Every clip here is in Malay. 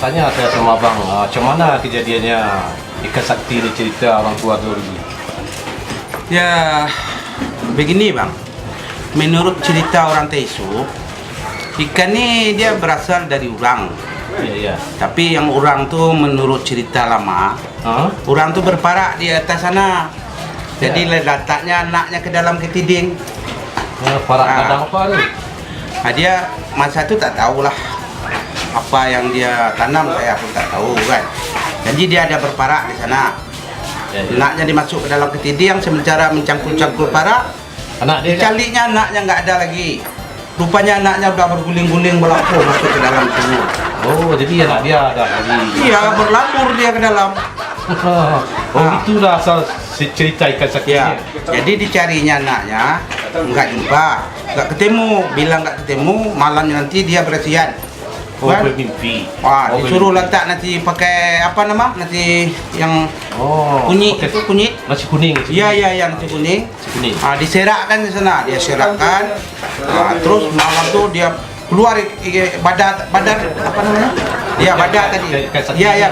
tanya saya sama abang, macam mana kejadiannya ikan sakti ni cerita orang tua dulu? Ya, begini bang. Menurut cerita orang Teso, ikan ni dia berasal dari urang. Ya. Tapi yang urang tu menurut cerita lama, urang tu berparak di atas sana. Jadi letaknya anaknya ke dalam ketiding. Parak kadang apa tu? Dia masa tu tak tahulah apa yang dia tanam, saya pun tak tahu kan. Jadi dia ada berparak di sana. Anaknya dimasuk ke dalam ketiding, sementara mencangkul-cangkul parak. Anak dia Dicalinya anaknya nggak ada lagi. Rupanya anaknya udah berguling-guling melapor masuk ke dalam sumur. Oh, jadi anak dia ada lagi. Iya, berlapor dia ke dalam. Itulah asal cerita ikan sakti. Ya, jadi dicarinya anaknya, nggak jumpa, nggak ketemu. Bilang nggak ketemu, malamnya nanti dia bersihan. Kan? Bermimpi. Disuruh letak nanti pakai apa nama? Nanti yang kunyit itu kunyit. Nasi kuning. Iya, nasi kuning. Diserakkan di sana, dia serakkan. Terus malam tu dia keluar badan apa namanya? Ya, badan tadi. Iya,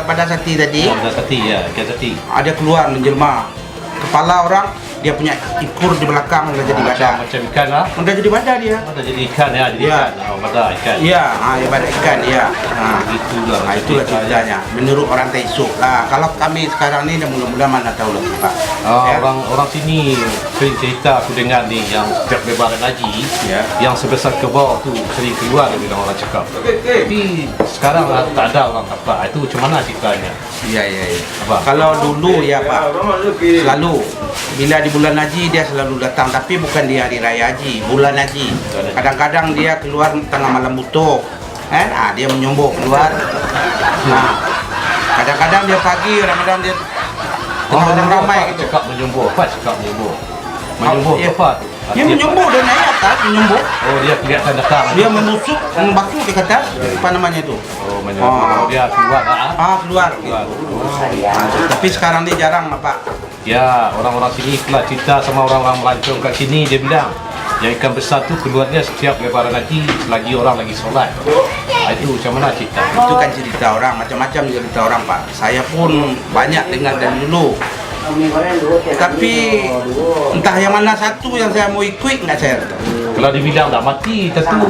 badan sakti tadi. Badan sakti ya, ikan sakti. Ada keluar menjelma. Kepala orang, dia punya ikur di belakang udah jadi badan. Macam ikan lah. Udah jadi badan dia. Udah jadi ikan ya, jadi ikan. Badan ikan. Iya, badan ikan ya. Itulah ceritanya. Menurut orang Teso lah. Kalau kami sekarang ni mula-mula mana tahu lah Pak. Orang sini sering cerita aku dengar ni yang setiap lebaran haji, yang sebesar kebau tu sering keluar bila orang cakap. Tapi sekarang tak ada orang dapat. Itu macam mana ceritanya? Iya. Kalau dulu ya Pak, selalu bila di bulan haji dia selalu datang, tapi bukan di hari raya haji, bulan haji. Kadang-kadang dia keluar tengah malam butuh, dia menyombok keluar. Kadang-kadang dia pagi, kadang-kadang dia tengah ramai gitu. Cakap menyombok apa? Cakap menyombok. Menyombok apa tu? Dia menyombok, dia naik atas menyombok. Oh, dia kelihatan datang. Dia menusuk, membasuh di atas, apa namanya itu? Oh, menyombok. Dia keluar keluar. Tapi sekarang ni jarang Pak. Ya, orang-orang sini pula cerita sama orang-orang melancong kat sini, dia bilang yang ikan besar tu keluarnya setiap lebaran haji selagi orang lagi solat. Itu macam mana cerita? Itu kan cerita orang, macam-macam cerita orang Pak. Saya pun banyak dengar dari dulu. Tapi entah yang mana satu yang saya mau ikut, nggak saya tahu. Kalau dibilang tak mati, tentu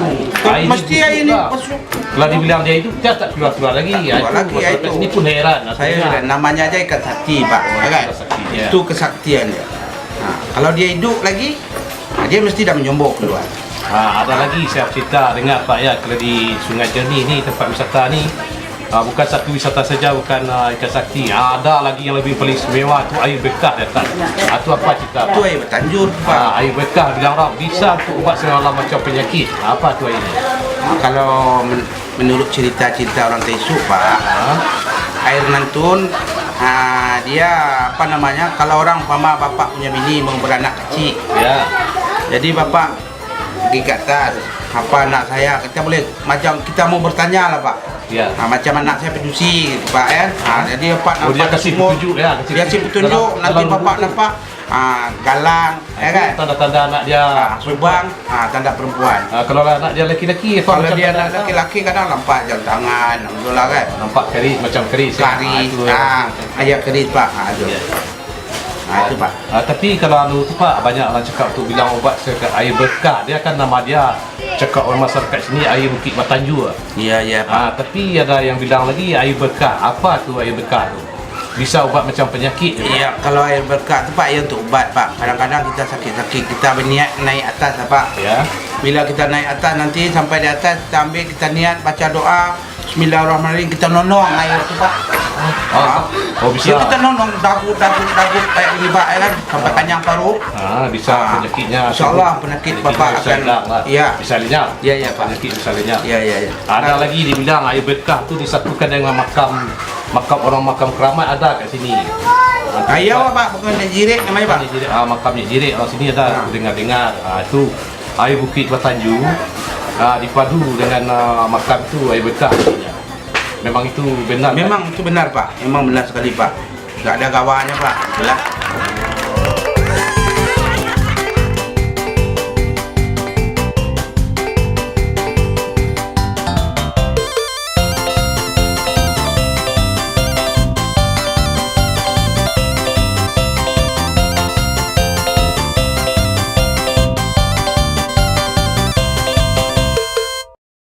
mesti air ini masuk. Kalau dibilang dia hidup, dia tak keluar-keluar lagi. Ini pun heran. Saya heran, namanya aja ikan sakti Pak. Itu kesaktian dia. Kalau dia hidup lagi, dia mesti dah menyombok keluar. Ada lagi saya cerita dengar Pak ya, kalau di Sungai Jernih ni, tempat wisata ni, bukan satu wisata saja, bukan ikan sakti. Ada lagi yang lebih paling istimewa, tu air berkah datang. Itu apa cerita? Itu air bertanjur Pak. Air berkah bilang orang bisa untuk ubat segala macam penyakit. Apa tu air ni? Kalau menurut cerita-cerita orang Teso Pak, air nantun dia apa namanya? Kalau orang umpama bapak punya bini mau beranak kecil, jadi bapak pergi ke atas, apa anak saya, kita boleh macam kita mau bertanya lah Pak. Macam anak saya pedusi Pak jadi bapak nampak dia kasih petunjuk ya. Dia kasih petunjuk, nanti bapak nampak galang kan. Tanda-tanda anak dia subang, tanda perempuan. Kalau anak dia lelaki, kalau dia anak lelaki kadang nampak jam tangan, alhamdulillah kan. Nampak keris macam keris. Ayat keris Pak. Itu Pak. Tapi kalau tu Pak, banyak orang cakap tu bilang ubat air berkah, dia kan nama dia cakap orang masyarakat sini air Bukit Batanjur. Iya Pak. Tapi ada yang bilang lagi air berkah. Apa tu air berkah tu? Bisa ubat macam penyakit. Iya, kalau air berkah tu Pak, ya untuk ubat Pak. Kadang-kadang kita sakit-sakit, kita berniat naik atas Pak. Bila kita naik atas, nanti sampai di atas kita ambil, kita niat baca doa Bismillahirrahmanirrahim, kita nonong air tu Pak. Bisa. Kita nonong dagu kayak ini Pak, kan sampai kanyang paru. Bisa penyakitnya. Insyaallah penyakit Bapak akan bisa lenyap. Iya Pak. Penyakit bisa lenyap. Iya. Ada lagi dibilang air berkah tu disatukan dengan makam orang makam keramat ada kat sini. Iya Pak, bukan Nek Jirik namanya Pak. Makam Nek Jirik orang sini ada dengar-dengar. Itu air Bukit Batanjur dipadu dengan makam tu air berkah. Memang itu benar. Memang itu benar Pak. Memang benar sekali Pak. Tak ada gawanya Pak. Itulah.